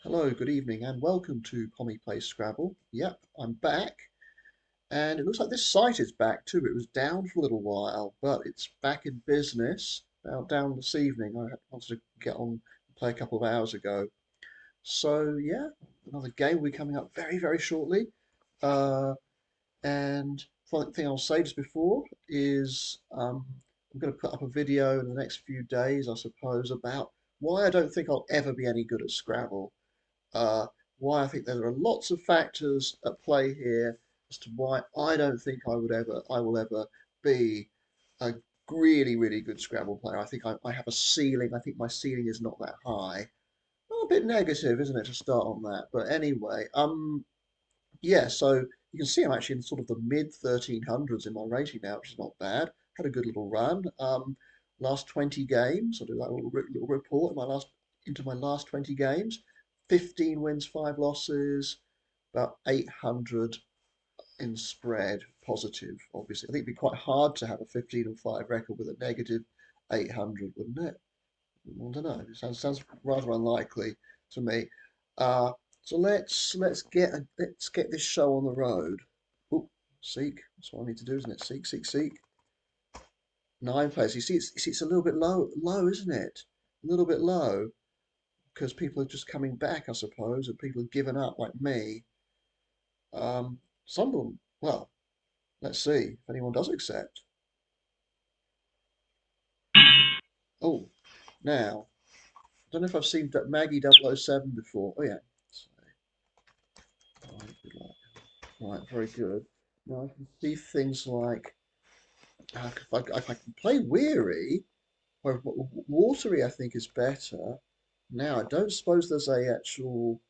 Hello, good evening, and welcome to Pommie Plays Scrabble. Yep, I'm back, and it looks like this site is back too. It was down for a little while, but it's back in business. Down this evening. I wanted to get on and play a couple of hours ago. So yeah, another game will be coming up very, very shortly. Uh, and one thing I'll say just before is I'm going to put up a video in the next few days, I suppose, about why I don't think I'll ever be any good at Scrabble. uh, why I think there are lots of factors at play here as to why I don't think I will ever be a really, really good Scrabble player. I think I have a ceiling. I think my ceiling is not that high. Well, a bit negative, isn't it, to start on that? But anyway, yeah. So you can see I'm actually in sort of the mid 1300s in my rating now, which is not bad. Had a good little run. Last 20 games. I'll do that little report in my last 20 games. 15 wins, 5 losses, about 800 in spread positive, obviously. I think it'd be quite hard to have a 15 and 5 record with a negative 800, wouldn't it? I don't know. It sounds rather unlikely to me. Uh, so let's get this show on the road. Oh, seek. That's what I need to do, isn't it? Seek, seek, seek. 9 players. You see, it's a little bit low, isn't it? A little bit low because people are just coming back, I suppose, and people have given up like me. Some of them, well, let's see if anyone does accept. Oh, now, I don't know if I've seen Maggie 007 before. Oh, yeah. Right, very good. Now I can see things like if I can play Weary, or Watery I think is better. Now I don't suppose there's a actual.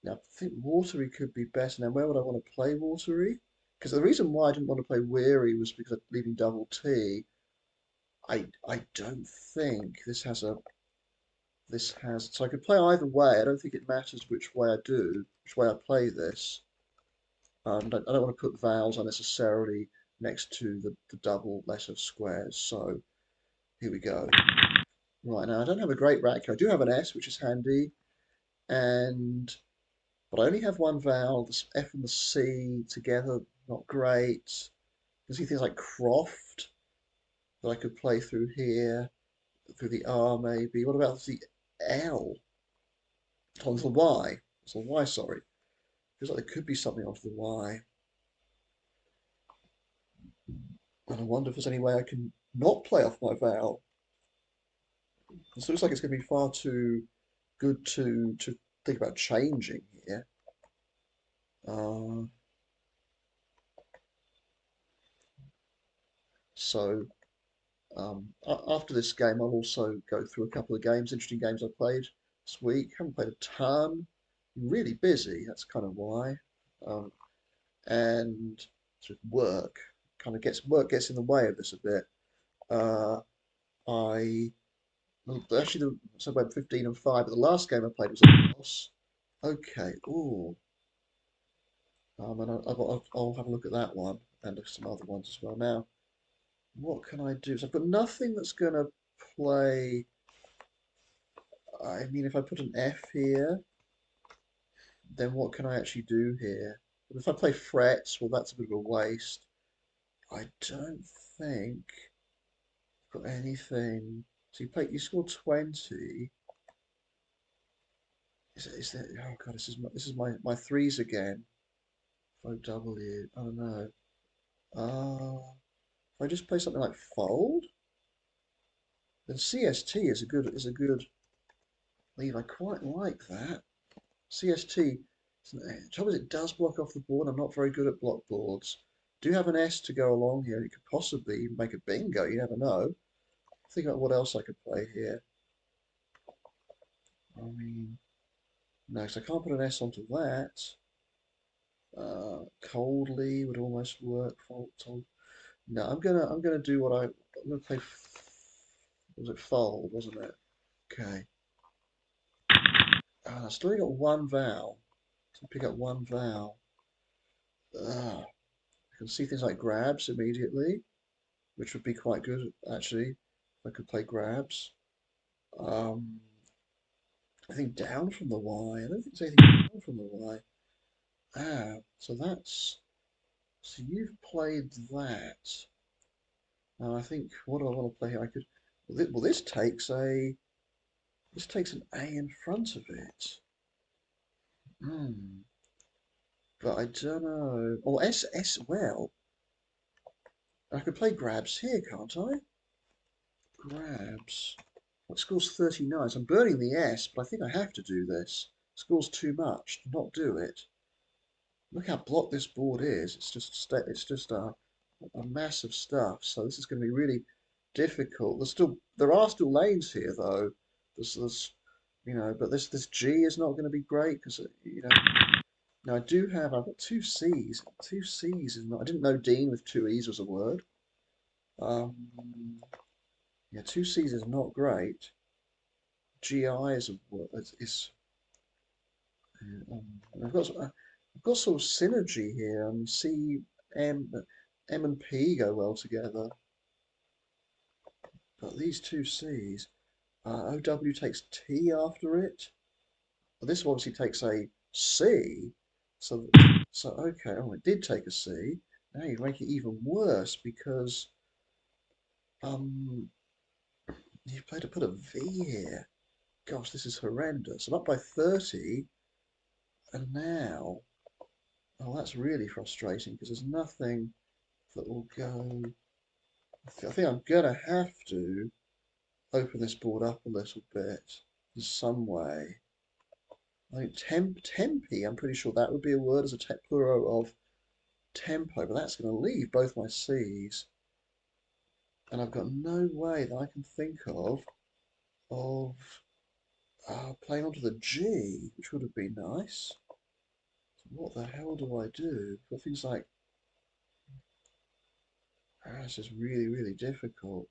Now I think Watery could be better. Now where would I want to play Watery? Because the reason why I didn't want to play Weary was because of leaving double T. I don't think this has so I could play either way. I don't think it matters which way I play this. I don't want to put vowels unnecessarily next to the double letter squares. So here we go. Right, now I don't have a great rack. I do have an S, which is handy, and but I only have one vowel. The F and the C together, not great. You can see things like croft that I could play through here, through the R maybe. What about the L? Onto the Y. It's the Y, sorry. Feels like there could be something onto the Y. And I wonder if there's any way I can not play off my vowel. It looks like it's going to be far too good to think about changing here. Uh, so after this game, I'll also go through a couple of games, interesting games I've played this week. Haven't played a ton. Really busy. That's kind of why. Um, and sort of work gets in the way of this a bit. Uh, I well, actually so about 15 and 5, but the last game I played was a loss. Okay. Ooh. And I'll have a look at that one and some other ones as well. Now, what can I do? So I've got nothing that's going to play. I mean, if I put an F here, then what can I actually do here? But if I play frets, well, that's a bit of a waste. I don't think I've got anything. So you score 20. Is that, oh God, this is my threes again. OW, I don't know. If I just play something like fold, then CST is a good lead. I quite like that. CST, the trouble is it does block off the board. I'm not very good at block boards. Do have an S to go along here. It could possibly even make a bingo. You never know. Think about what else I could play here. I mean, no, because I can't put an S onto that. Coldly would almost work. Fault. No, I'm gonna do I'm gonna play. Was it fold? Wasn't it? Okay. I still only got one vowel. So pick up one vowel. I can see things like grabs immediately, which would be quite good actually. If I could play grabs. Um, anything down from the Y. I don't think there's anything down from the Y. Ah, so that's so you've played that. Now I think what do I want to play here? I could well this takes an A in front of it. Hmm. But I don't know. Or S well. I could play grabs here, can't I? Grabs. What score's 39? So I'm burning the S, but I think I have to do this. Score's too much. Not do it. Look how blocked this board is. It's just a mass of stuff. So this is going to be really difficult. There are still lanes here though. There's but this G is not going to be great because now I've got two C's. Two C's is not. I didn't know Dean with two E's was a word. Um, yeah, two C's is not great. GI is a word. I've got sort of synergy here. M and P go well together, but these two C's, OW takes T after it. Well, this obviously takes a C, so okay. Oh, it did take a C. Now you make it even worse because um you've had to put a V here. Gosh, this is horrendous. I'm up by 30, and now oh, that's really frustrating because there's nothing that will go. I think I'm gonna have to open this board up a little bit in some way. I think tempi, I'm pretty sure that would be a word as a plural of tempo, but that's going to leave both my C's, and I've got no way that I can think of playing onto the G, which would have been nice. So what the hell do I do? For things like, this is really, really difficult.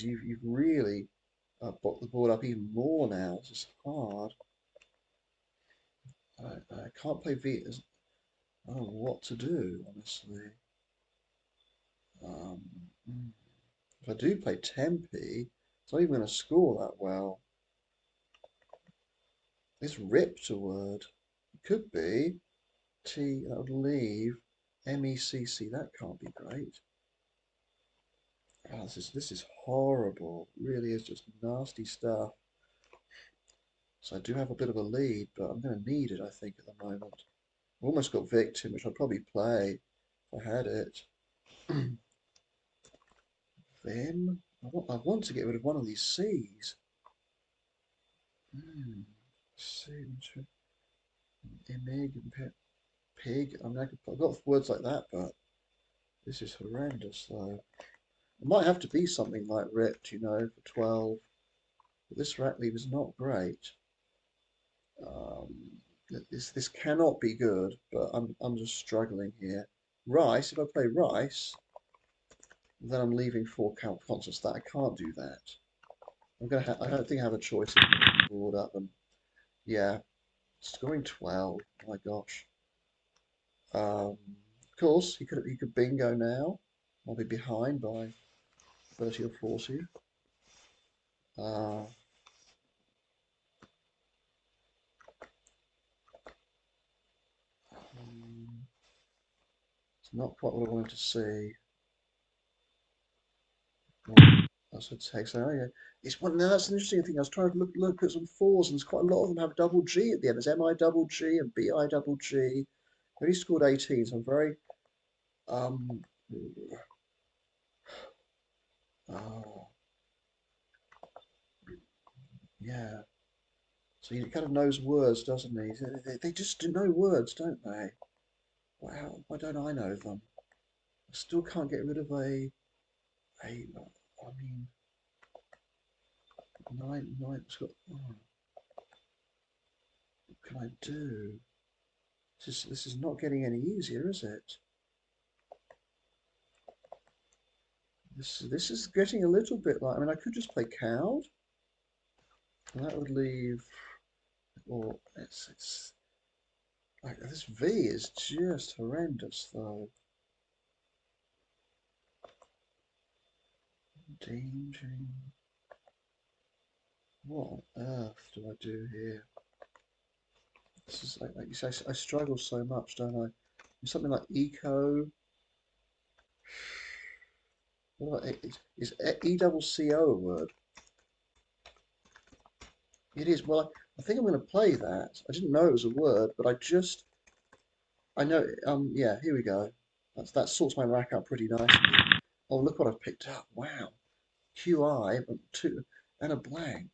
You've really blocked the board up even more now. This is hard. I can't play V. I don't know what to do, honestly. Um, mm. If I do play Tempe, it's not even going to score that well. It's ripped a word. It could be T, that would leave MECC. That can't be great. Oh, this is horrible. It really is just nasty stuff. So I do have a bit of a lead, but I'm going to need it, I think, at the moment. I've almost got Victim, which I'd probably play if I had it. Vim. I want to get rid of one of these C's. C, Imig, pig. I mean, I've got words like that, but this is horrendous, though. It might have to be something like ripped, for 12. But this rack leave is not great. Um, this cannot be good, but I'm just struggling here. Rice. If I play rice, then I'm leaving four count concerts. That I can't do that. I don't think I have a choice in the board up, and yeah, scoring 12. Oh my gosh. Of course, he could bingo now. I'll be behind by 30 or 40. Uh, it's not quite what I wanted to see. That's a text. Oh, yeah. It's one. Now that's an interesting thing. I was trying to look at some fours, and there's quite a lot of them have double G at the end. There's MI double G and BI double G. I only scored 18, so I'm very um. Oh, yeah. So he kind of knows words, doesn't he? They just do know words, don't they? Wow. Why don't I know them? I still can't get rid of a. I mean, nine. Oh, what can I do? This is not getting any easier, is it? This is getting a little bit like. I mean, I could just play cowed, and that would leave. Or it's like this V is just horrendous, though. Dean. What on earth do I do here? This is like you say, I struggle so much, don't I? Something like eco. What is E double C O a word? It is. Well, I think I'm going to play that. I didn't know it was a word, but I know. Yeah. Here we go. That sorts my rack out pretty nicely. Oh, look what I've picked up! Wow. QI and two and a blank.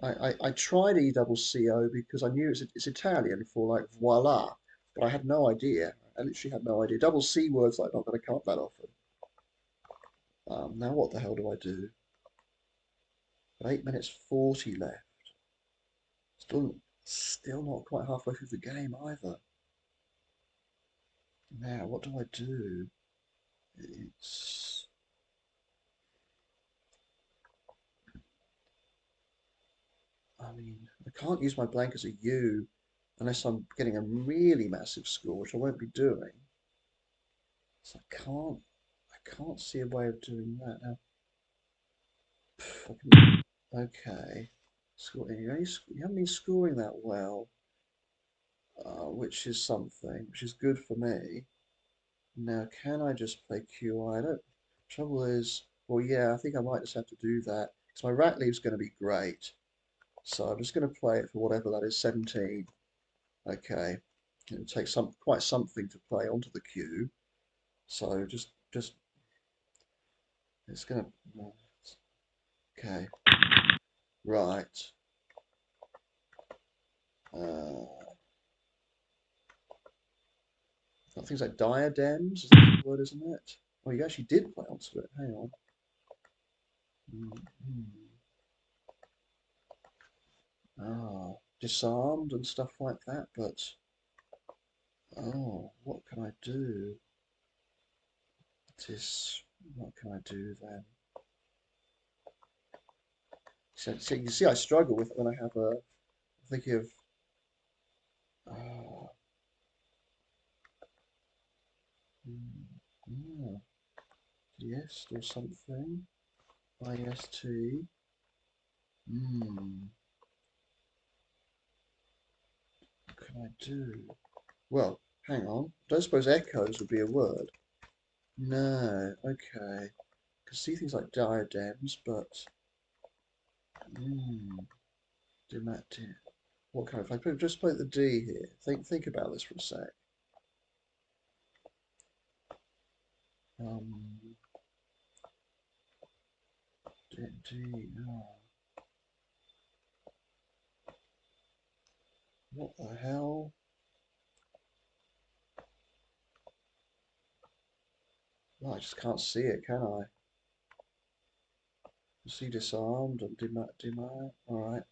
I tried E double C O because I knew it's Italian for like voila, but I had no idea. I literally had no idea. Double C words like not going to come up that often. Now what the hell do I do? 8 minutes 40 left. Still not quite halfway through the game either. Now what do I do? It's I mean I can't use my blank as a U unless I'm getting a really massive score, which I won't be doing. So I can't see a way of doing that now. Okay. You haven't been scoring that well, which is something, which is good for me. Now, can I just play QI? I don't. Trouble is, well, yeah, I think I might just have to do that because my rat leave's going to be great. So I'm just going to play it for whatever that is, 17. Okay. It'll take quite something to play onto the queue. So just it's going to. Okay. Right. Uh, Got things like diadems, is that the word, isn't it? Oh, you actually did play onto it. Hang on. Mm-hmm. Ah, disarmed and stuff like that, but oh, what can I do? What can I do then? So you see, I struggle with it when I have a thinking of uh, yeah, jest or something. IST. Hmm, what can I do? Well, hang on. Don't suppose echoes would be a word. No, okay. Can see things like diadems, but hmm, Dimatin. What kind of? If I just play the D here. Think about this for a sec. Um, D. Oh, what the hell? Oh, I just can't see it, can I? See disarmed and Dimat. All right.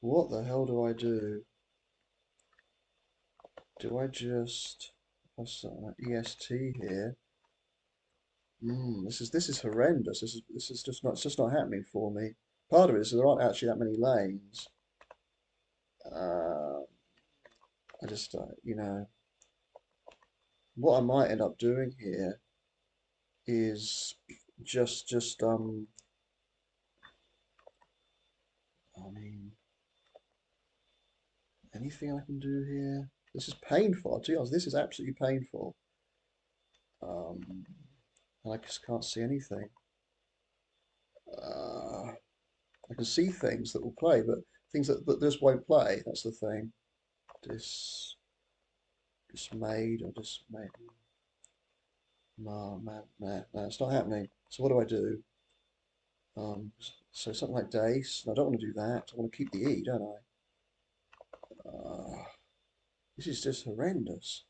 What the hell do I do? Do I just what's that? EST here? This is horrendous. This is just not it's just not happening for me. Part of it is there aren't actually that many lanes. Uh, I just what I might end up doing here is just I mean anything I can do here. This is painful. To be honest, this is absolutely painful. Um, and I just can't see anything. Uh, I can see things that will play, but things that just won't play. That's the thing. Dis dismayed or dismayed. No, man, nah, nah, it's not happening. So what do I do? So something like Dace. I don't want to do that. I want to keep the E, don't I? This is just horrendous.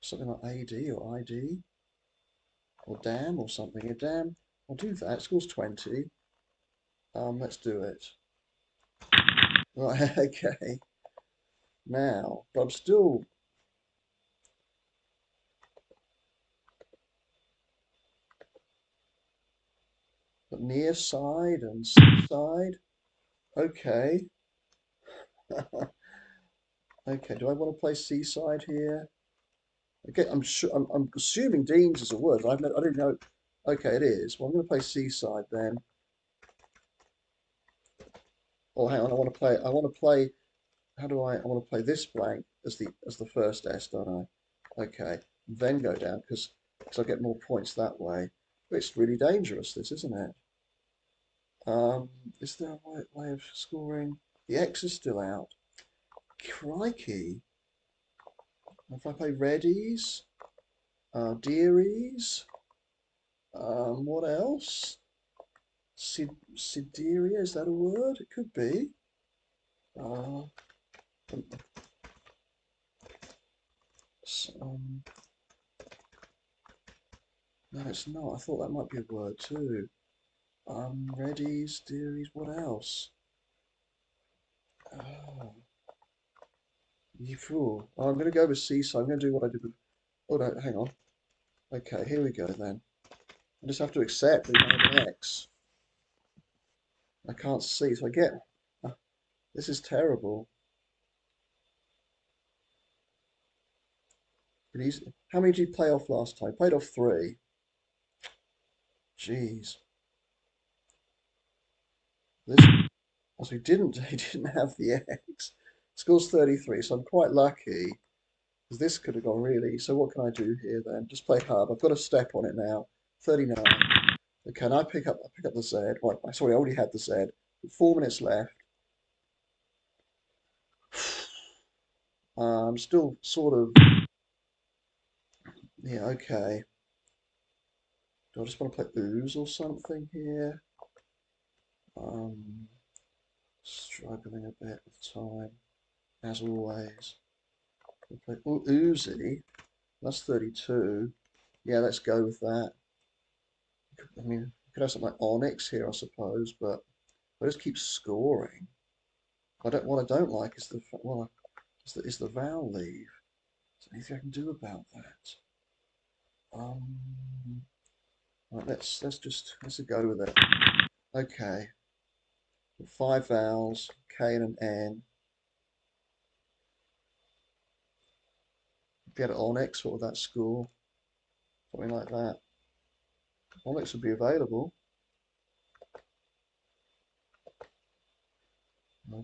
Something like AD or ID or damn or something. A damn. I'll do that. Scores 20. Let's do it. Right, okay. Now, but I'm still near side and seaside. Okay. Okay, do I want to play seaside here? Okay, I'm sure I'm assuming Dean's is a word. I didn't know. Okay, it is. Well, I'm going to play seaside then. Oh, hang on. I want to play. How do I? I want to play this blank as the first S, don't I? Okay. Then go down because I get more points that way. But it's really dangerous, this, isn't it? Um, is there a way of scoring? The X is still out. Crikey. If I play Reddies, Dearies, what else? Sideria, is that a word? It could be. Uh, um, no, it's not. I thought that might be a word too. Reddies, Dearies, what else? Oh, you fool. Oh, I'm going to go with C, so I'm going to do what I did with. Oh, no, hang on. Okay, here we go then. I just have to accept that I have an X. I can't see, so I get. Uh, this is terrible. How many did you play off last time? Played off three. Jeez. This, also, he didn't have the X. Scores 33, so I'm quite lucky. Because this could have gone really. So what can I do here then? Just play hub. I've got a step on it now. 39. Okay, and I pick up the Z. Right, sorry, I already had the Z. 4 minutes left. I'm still sort of, yeah, okay. Do I just want to play ooze or something here? Um, Struggling a bit with time, as always. We play Uzi. That's 32. Yeah, let's go with that. I mean, we could have something like Onyx here, I suppose, but I just keep scoring. I don't. What I don't like is is the vowel leave. Is there anything I can do about that? Um, right, let's go with it. Okay, 5 vowels, K and an N. Get it Onyx. What would that score? Something like that. Onyx would be available.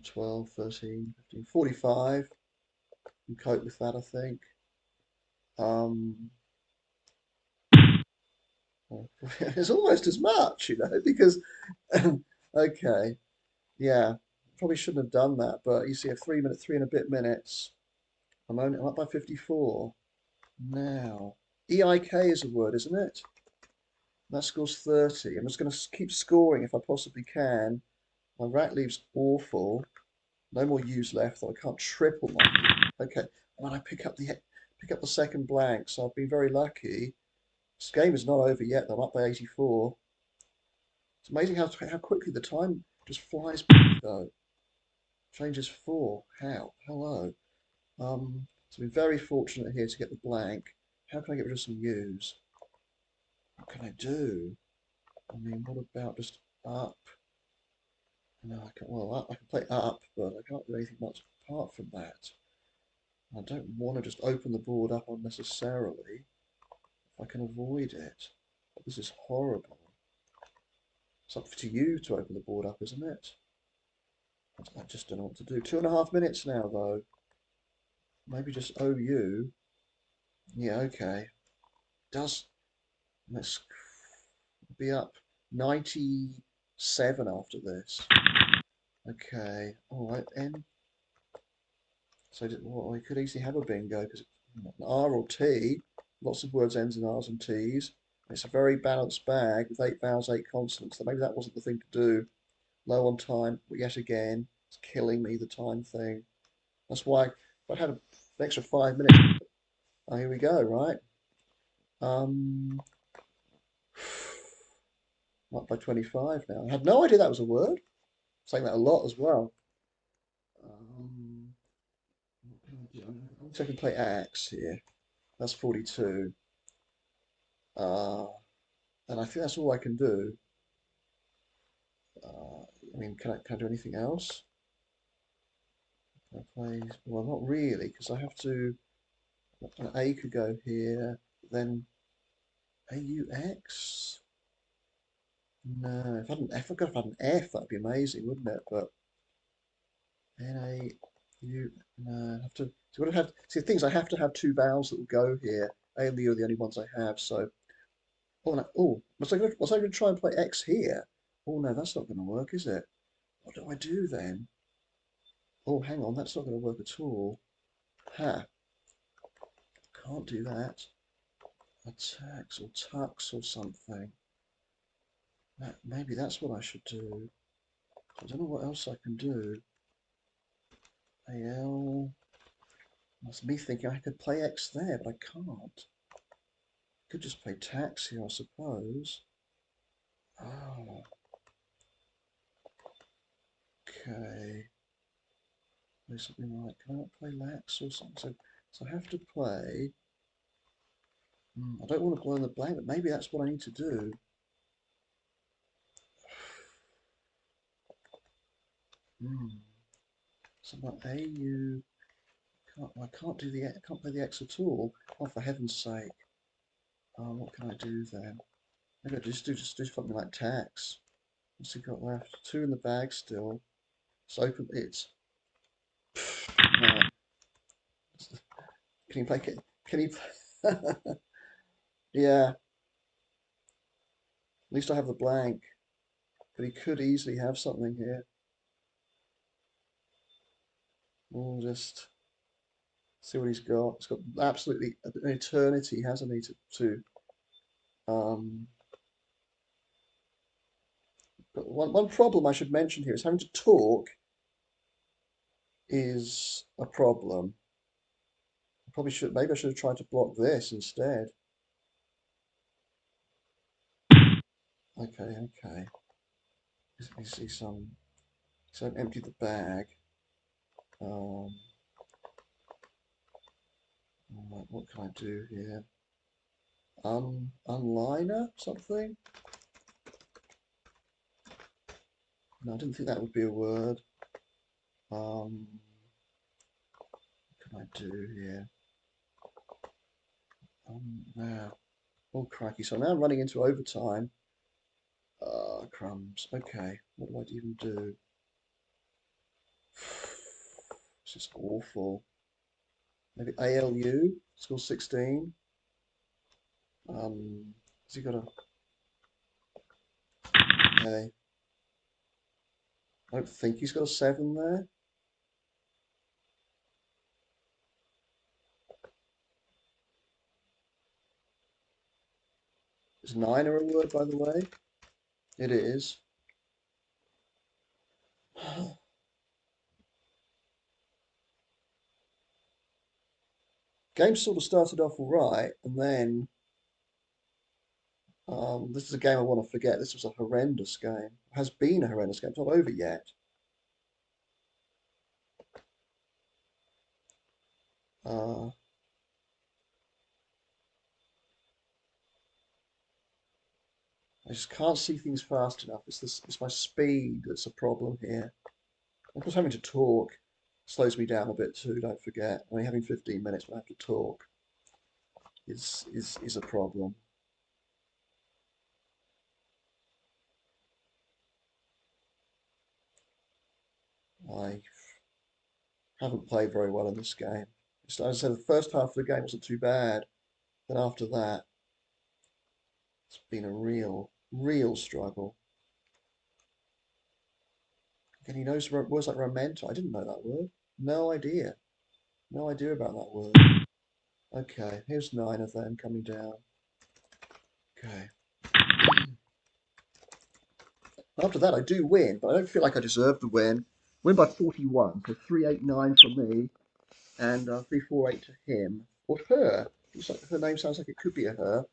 12, 13, 15, 45. You can cope with that, I think. Um, it's almost as much, because, okay, yeah, probably shouldn't have done that, but you see, a 3 minute, 3 and a bit minutes. I'm up by 54. Now, EIK is a word, isn't it? That scores 30. I'm just going to keep scoring if I possibly can. My rat leaves awful. No more U's left, though I can't triple my. Okay, when I pick up the second blank, so I've been very lucky. This game is not over yet, though. I'm up by 84. It's amazing how quickly the time just flies by, though. Changes 4. How? Hello. So I've been very fortunate here to get the blank. How can I get rid of some U's? What can I do? I mean, what about just up? No, I can. Well, I can play up, but I can't do anything much apart from that. I don't want to just open the board up unnecessarily if I can avoid it. This is horrible. It's up to you to open the board up, isn't it? I just don't know what to do. 2.5 minutes now, though. Maybe just OU. Yeah, okay. Does let's be up 97 after this. Okay. All right, N. So well, we could easily have a bingo because R or T. Lots of words ends in R's and T's. It's a very balanced bag with 8 vowels, 8 consonants. So maybe that wasn't the thing to do. Low on time, but yet again, it's killing me, the time thing. That's why if I had an extra 5 minutes. Oh, here we go, right? Um, Up by 25 now. I had no idea that was a word. Saying that a lot as well. What can I do? I can play axe here. That's 42. Uh, and I think that's all I can do. I mean, can I do anything else? Can I play? Well, not really, because I have to. An A could go here, then AUX. No, if I could have had an F, that'd be amazing, wouldn't it? But N-A-U, no, I have to, so what I have, see, the things I have to have two vowels that will go here. A and the U are the only ones I have, so, oh, no, oh, was I going to try and play X here? Oh, no, that's not going to work, is it? What do I do then? Oh, hang on, that's not going to work at all. Ha, can't do that. Attacks or tucks or something. Maybe that's what I should do. I don't know what else I can do. AL. That's me thinking I could play X there, but I can't. Could just play tax here, I suppose. Oh, okay. Play something like, can I not play lax or something? So I have to play. I don't want to blow the blank, but maybe that's what I need to do. Hmm. Something like AU. I can't do I can't play the X at all. Oh, for heaven's sake. What can I do then? Maybe I just do something like tax. What's he got left? Two in the bag still. Let's open it. Uh, can you play? Can you? Yeah. At least I have the blank. But he could easily have something here. We'll just see what he's got. He's got absolutely an eternity, hasn't he? Um. But one problem I should mention here is having to talk is a problem. Probably should. Maybe I should have tried to block this instead. Okay. Okay. Let me see some. So I've emptied the bag. Um. What can I do here? Unliner something? No, I didn't think that would be a word. What can I do here? Now, oh crikey! So now I'm running into overtime. Crumbs. Okay, what do I even do? This is awful. Maybe ALU, score 16. Has he got a? Okay, I don't think he's got a 7 there. Is 9 a word, by the way? It is. Game sort of started off all right, and then this is a game I want to forget. This was a horrendous game. Has been a horrendous game. It's not over yet. Uh, I just can't see things fast enough. It's my speed that's a problem here. Of course, having to talk slows me down a bit too. Don't forget. Only having 15 minutes when I have to talk is a problem. I haven't played very well in this game. As I said, the first half of the game wasn't too bad. Then after that, it's been a real struggle. And he knows words like romento. I didn't know that word. No idea. No idea about that word. Okay, here's 9 of them coming down. Okay. After that, I do win, but I don't feel like I deserve the win. Win by 41, so 389 for me, and 348 to him or her. Her name sounds like it could be a her.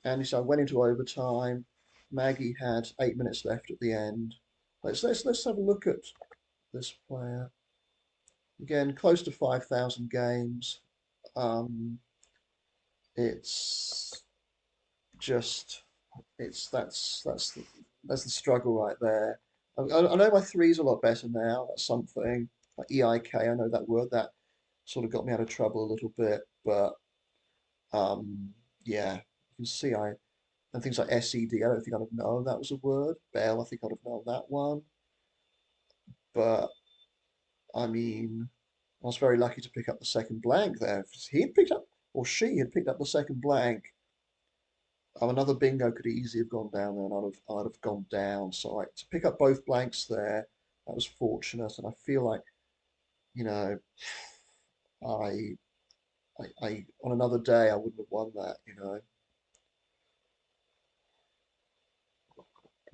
And so I went into overtime. Maggie had 8 minutes left at the end. Let's have a look at this player again. Close to 5,000 games. Um, it's just that's the struggle right there. I know my three's a lot better now. That's something like EIK. I know that word. That sort of got me out of trouble a little bit, but um, yeah, you can see and things like SED. I don't think I'd have known that was a word. Bell, I think I'd have known that one. But I mean, I was very lucky to pick up the second blank there. If he had picked up, or she had picked up the second blank, another bingo could easily have gone down there, and I'd have gone down. So to pick up both blanks there, that was fortunate, and I feel like you know, I, on another day I wouldn't have won that.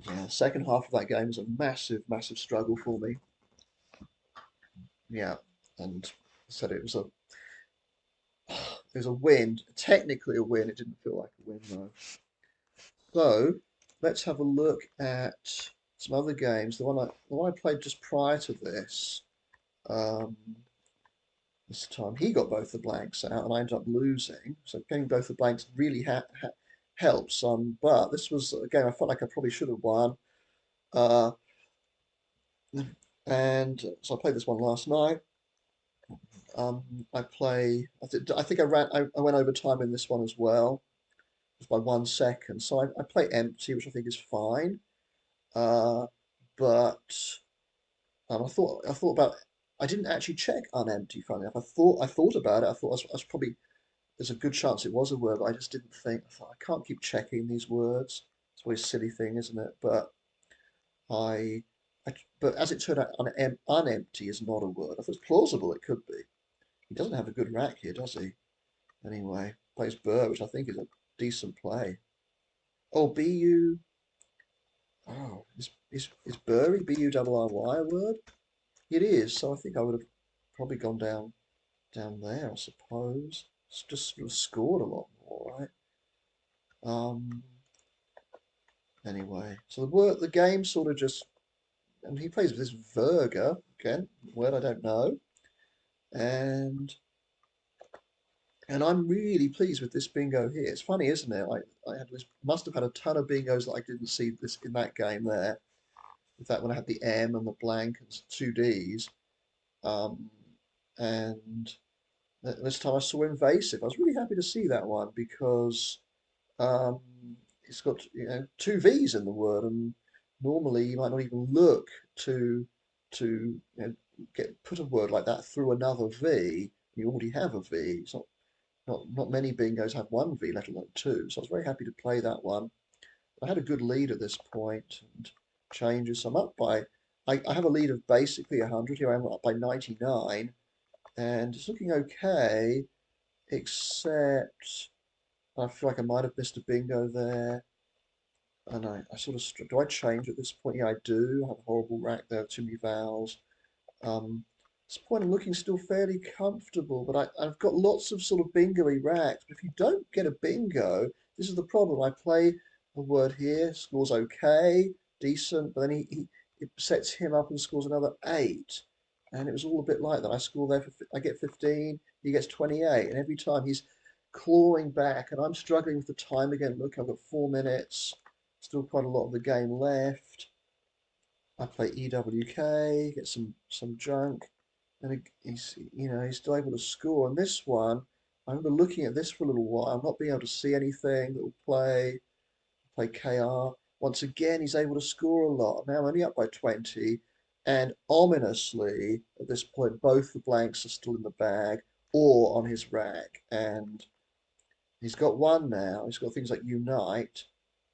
Yeah, second half of that game was a massive, massive struggle for me. Yeah, and said it was a win, technically a win. It didn't feel like a win though. So let's have a look at some other games. The one I played just prior to um, this time he got both the blanks out, and I ended up losing. So getting both the blanks really helps. But this was a game I felt like I probably should have won. Uh, and so I played this one last night. I think I went over time in this one as well, just by 1 second. So I play empty, which I think is fine. Uh, but I thought about I didn't actually check unempty. Funny enough, I thought about it. I thought I was probably there's a good chance it was a word, but I just didn't think. I thought I can't keep checking these words. It's always a silly thing, isn't it? I, I but as it turned out, unempty is not a word. I thought it's plausible it could be. He doesn't have a good rack here, does he? Anyway, plays Burr, which I think is a decent play. Oh, B-U. Oh, is Burry, B-U-R-R-Y a word? It is, so I think I would have probably gone down there, I suppose. It's just sort of scored a lot more, right? Um, anyway, so the game sort of just, and he plays with this Verga, again, word I don't know, and and I'm really pleased with this bingo here. It's funny, isn't it? Must have had a ton of bingos that I didn't see this in that game there. In fact, when I had the M and the blank and two Ds, um, and this time I saw invasive. I was really happy to see that one because um, it's got two V's in the word, and normally you might not even look to get put a word like that through another V. You already have a V. It's not many bingos have one V, let alone two. So I was very happy to play that one. I had a good lead at this point and changes. So I'm up by I have a lead of basically 100. Here I am up by 99, and it's looking okay, except I feel like I might have missed a bingo there. And I sort of, do I change at this point? Yeah, I do. I have a horrible rack there, too many vowels. At this point, I'm looking still fairly comfortable, but I've got lots of sort of bingo-y racks. But if you don't get a bingo, this is the problem. I play a word here, scores okay, decent, but then it sets him up and scores another 8. And it was all a bit like that. I score there I get 15, he gets 28, and every time he's clawing back, and I'm struggling with the time again. Look, I've got 4 minutes, still quite a lot of the game left. I play EWK, get some junk, and he's still able to score. And this one, I remember looking at this for a little while, not being able to see anything that will play KR. Once again, he's able to score a lot. Now I'm only up by 20, and ominously at this point, both the blanks are still in the bag or on his rack, and he's got one now. He's got things like Unite.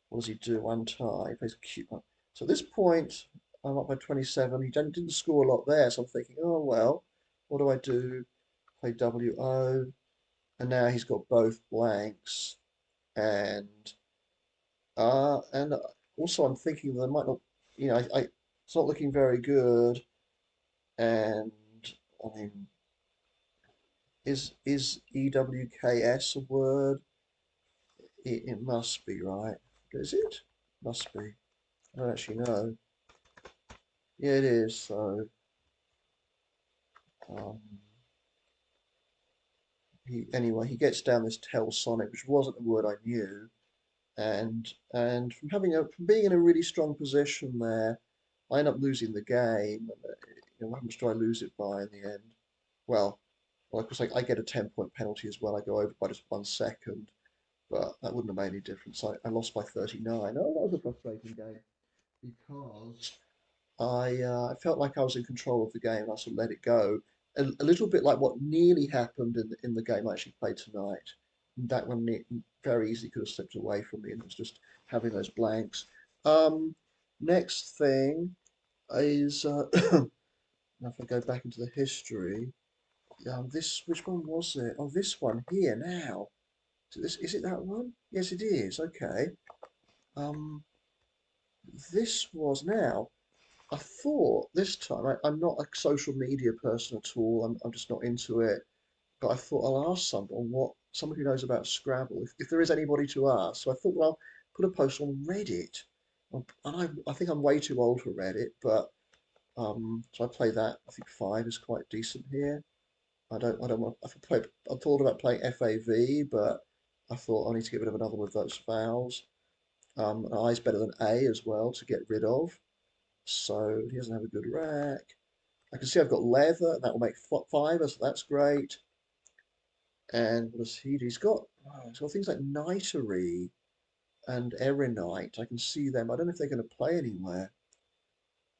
What does he do? Untie. He plays cute. So at this point, I'm up by 27. He didn't score a lot there, so I'm thinking, oh well, what do I do? Play WO, and now he's got both blanks, and and also I'm thinking that I might not, it's not looking very good, and I mean, is EWKS a word? It must be, right? Is it? Must be. I don't actually know. Yeah, it is. So um, he gets down this Telsonic, which wasn't a word I knew, and from being in a really strong position there, I end up losing the game. And, how much do I lose it by in the end? Well, of course, I get a 10-point penalty as well. I go over by just 1 second, but that wouldn't have made any difference. I lost by 39. Oh, that was a frustrating game because I felt like I was in control of the game and I sort of let it go. A little bit like what nearly happened in the game I actually played tonight. That one very easily could have slipped away from me, and it was just having those blanks. Um, Next thing is now if I go back into the history, this which one was it? Oh, this one here now. So this is it that one? Yes, it is. Okay. Um, this was now. I thought this time, I'm not a social media person at all. I'm just not into it. But I thought I'll ask someone who knows about Scrabble, if there is anybody to ask. So I thought, well, I'll put a post on Reddit. I think I'm way too old for Reddit, but so I play that. I think five is quite decent here. I don't want. I thought about playing FAV, but I thought I need to get rid of another one of those vowels. An I is better than A as well to get rid of. So he doesn't have a good rack. I can see I've got leather. That will make fiber, so that's great. And what does he do? He's got things like nitery and eremite. I can see them. I don't know if they're going to play anywhere.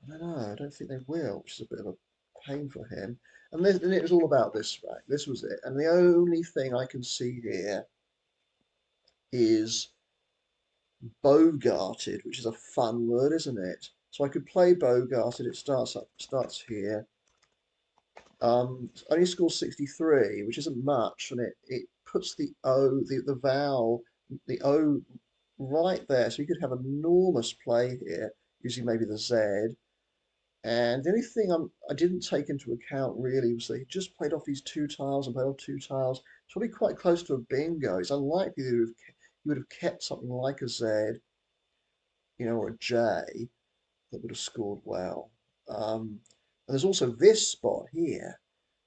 I don't know. I don't think they will, which is a bit of a pain for him. And it was all about this rack. This was it. And the only thing I can see here is bogarted, which is a fun word, isn't it? So I could play bogarted. It starts here. Only scores 63, which isn't much, and it puts the O, the vowel, the O right there. So you could have enormous play here using maybe the Z. And the only thing I didn't take into account really was that he just played off these two tiles and played off two tiles. It's probably quite close to a bingo. It's unlikely that he would have kept something like a Z, or a J that would have scored well. And there's also this spot here.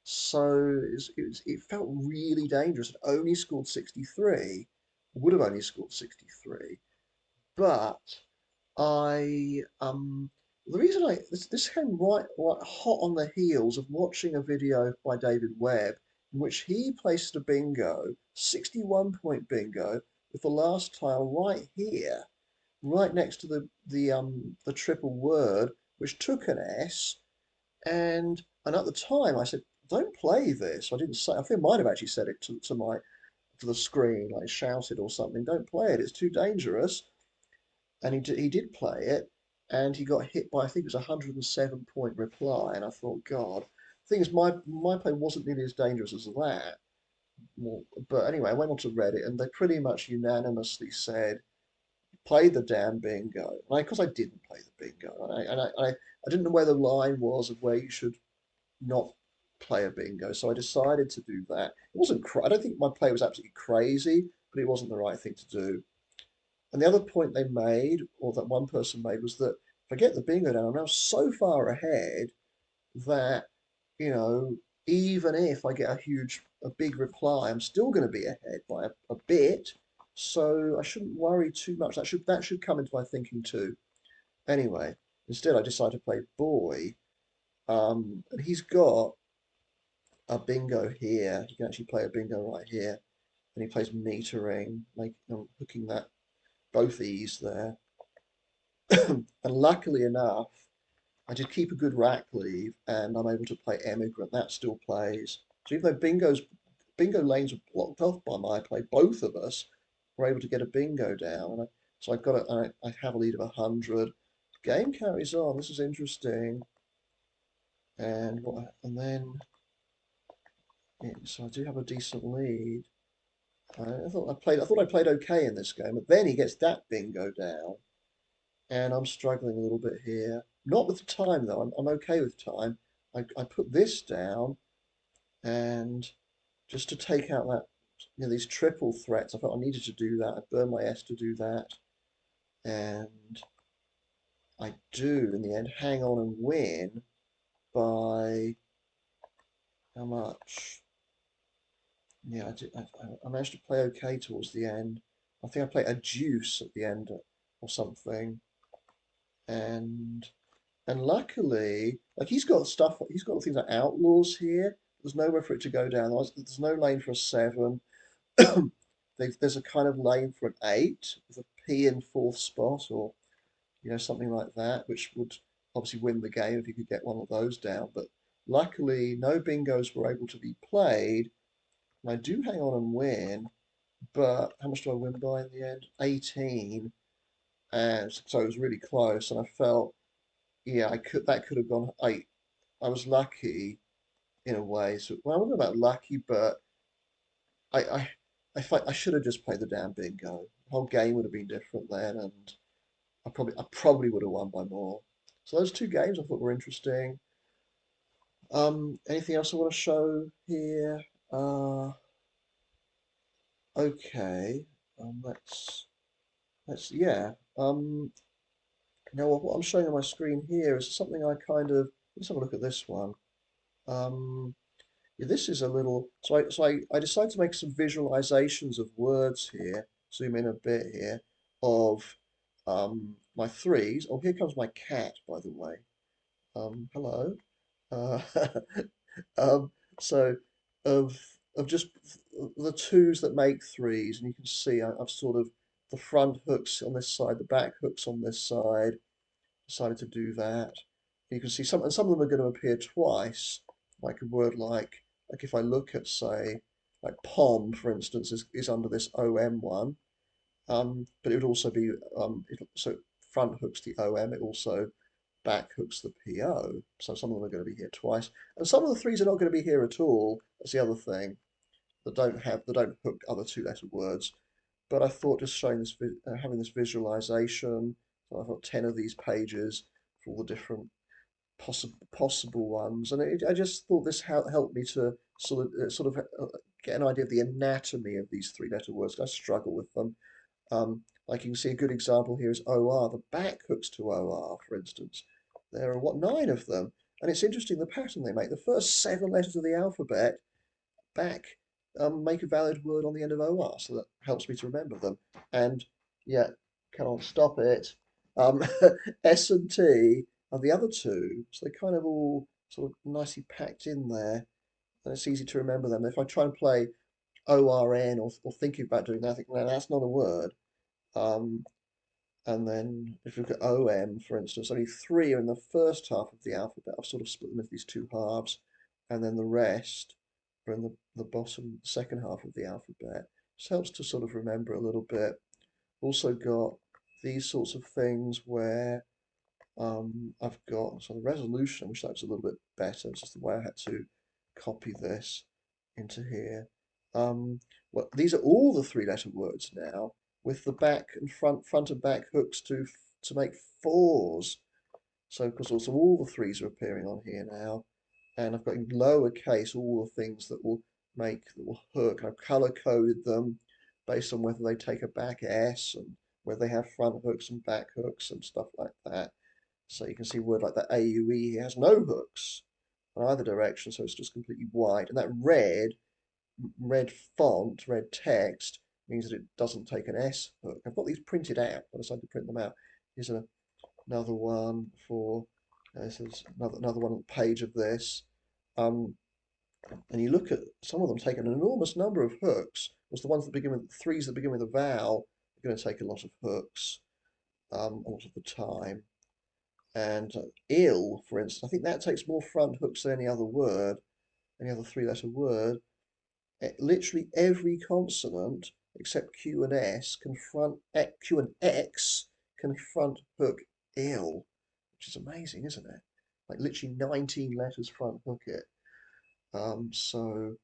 So it felt really dangerous. It only scored 63, would have only scored 63. But I the reason this came right hot on the heels of watching a video by David Webb in which he placed a bingo, 61-point bingo, with the last tile right here, right next to the triple word, which took an S. And at the time I said, don't play this. I didn't say, I think I might have actually said it to the screen, like shouted or something, don't play it, it's too dangerous. And he did play it, and he got hit by, I think it was a 107-point reply. And I thought, God, the thing is, my play wasn't nearly as dangerous as that. Well, but anyway, I went on to Reddit, and they pretty much unanimously said, play the damn bingo. And because I didn't play the bingo, I didn't know where the line was of where you should not play a bingo. So I decided to do that. It wasn't. I don't think my play was absolutely crazy, but it wasn't the right thing to do. And the other point they made, or that one person made, was that if I get the bingo down, I'm now so far ahead that, you know, even if I get a big reply, I'm still going to be ahead by a bit. So I shouldn't worry too much. That should come into my thinking too. Anyway, instead I decided to play boy. And he's got a bingo here. You can actually play a bingo right here. And he plays metering, like hooking that both E's there. And luckily enough, I did keep a good rack leave, and I'm able to play emigrant. That still plays. So even though bingo lanes were blocked off by my play, both of us were able to get a bingo down. So I have a lead of 100. Game carries on. This is interesting. And then yeah, so I do have a decent lead. I thought I played okay in this game, but then he gets that bingo down, and I'm struggling a little bit here. Not with time though. I'm okay with time. I put this down, and just to take out that these triple threats, I felt I needed to do that. I burned my S to do that, and I do in the end hang on and win by how much? Yeah, I managed to play okay towards the end. I think I played a deuce at the end or something, and luckily, like he's got things like outlaws here. There's nowhere for it to go down. There's no lane for a seven. there's a kind of lane for an 8 with a P in fourth spot, or something like that, which would obviously win the game if you could get one of those down. But luckily, no bingos were able to be played, and I do hang on and win. But how much do I win by in the end? 18, and so it was really close. And I felt, yeah, that could have gone. I was lucky in a way. So well, I don't know about lucky, but I I I should have just played the damn bingo. The whole game would have been different then, and I probably would have won by more. So those two games I thought were interesting. Anything else I want to show here? Uh, okay. Let's yeah. Now what I'm showing on my screen here is something I kind of let's have a look at this one. Um, yeah, this is a little. So I decided to make some visualizations of words here. Zoom in a bit here of my threes. Oh, here comes my cat, by the way. Hello. Uh, um, so of of just the twos that make threes, and you can see I've sort of the front hooks on this side, the back hooks on this side. Decided to do that. You can see some of them are going to appear twice, like a word like if I look at say like pom, for instance, is under this OM one. But it would also be so front hooks the OM. It also back hooks the PO. So some of them are going to be here twice, and some of the threes are not going to be here at all. That's the other thing that don't hook other two-letter words. But I thought just showing this, having this visualization. So I've got 10 of these pages for all the different possible ones, and I just thought this helped me to sort of get an idea of the anatomy of these three-letter words. I struggle with them. Like you can see, a good example here is OR. The back hooks to OR, for instance. There are what 9 of them, and it's interesting the pattern they make. The first 7 letters of the alphabet back make a valid word on the end of OR, so that helps me to remember them. And yeah, can't stop it. Um, S and T are the other two, so they're kind of all sort of nicely packed in there, and it's easy to remember them. If I try and play ORN or thinking about doing that, I think, no, that's not a word. Um, and then if you look at OM, for instance, only 3 are in the first half of the alphabet. I've sort of split them into these two halves, and then the rest are in the bottom second half of the alphabet. This helps to sort of remember a little bit. Also got these sorts of things where I've got so the resolution, I wish that was a little bit better. It's just the way I had to copy this into here. Um, well, these are all the three-letter words now, with the back and front and back hooks to make fours. So, because also all the threes are appearing on here now, and I've got in lowercase all the things that will hook. I've color coded them based on whether they take a back S and whether they have front hooks and back hooks and stuff like that. So you can see a word like that AUE has no hooks in either direction, so it's just completely white. And that red font, red text, means that it doesn't take an S hook. I've got these printed out. I decided to print them out. Here's another one for, this is another one on the page of this. Um, and you look at some of them take an enormous number of hooks. Whereas the ones that begin with threes that begin with a vowel are going to take a lot of hooks a lot of the time. And ill, for instance, I think that takes more front hooks than any other word, any other three-letter word. Literally every consonant except Q and S Q and X can front hook ill, which is amazing, isn't it? Like literally 19 letters front hook it. So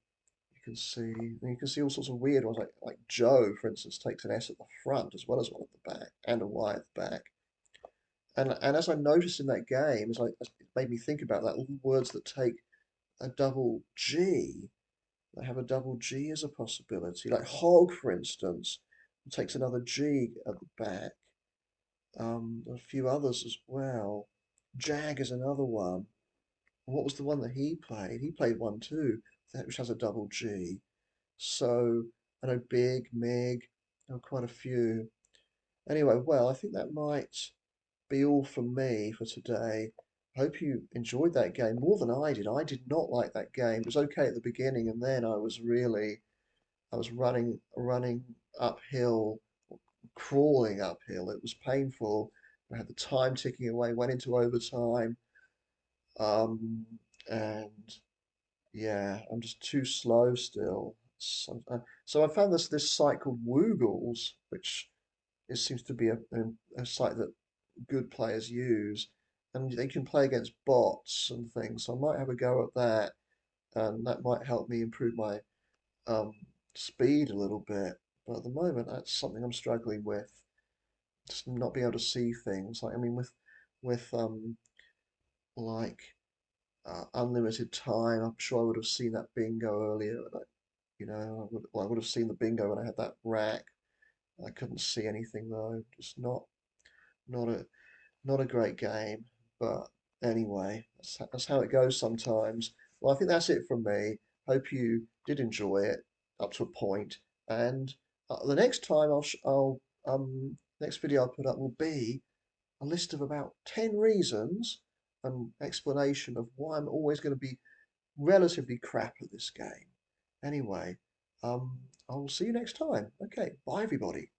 you can see all sorts of weird ones like Joe, for instance, takes an S at the front as well as one at the back and a Y at the back. And as I noticed in that game, it made me think about that, all the words that take a double G, that have a double G as a possibility. Like hog, for instance, takes another G at the back. A few others as well. Jag is another one. What was the one that he played? He played one too, which has a double G. So I know big, mig, quite a few. Anyway, well, I think that might be all from me for today. I hope you enjoyed that game more than I did. I did not like that game. It was okay at the beginning, and then I was running uphill, crawling uphill. It was painful. I had the time ticking away, went into overtime, um, and yeah, I'm just too slow still. So I found this site called Woogles, which it seems to be a site that good players use, and they can play against bots and things. So I might have a go at that, and that might help me improve my um, speed a little bit. But at the moment, that's something I'm struggling with. Just not being able to see things. Like I mean, with like unlimited time, I'm sure I would have seen that bingo earlier. And I would have seen the bingo when I had that rack. I couldn't see anything though. Just not a not a great game. But anyway, that's how it goes sometimes. Well, I think that's it from me. Hope you did enjoy it up to a point. And the next time I'll next video I'll put up will be a list of about 10 reasons and explanation of why I'm always going to be relatively crap at this game. Anyway, I will see you next time. Okay, bye everybody.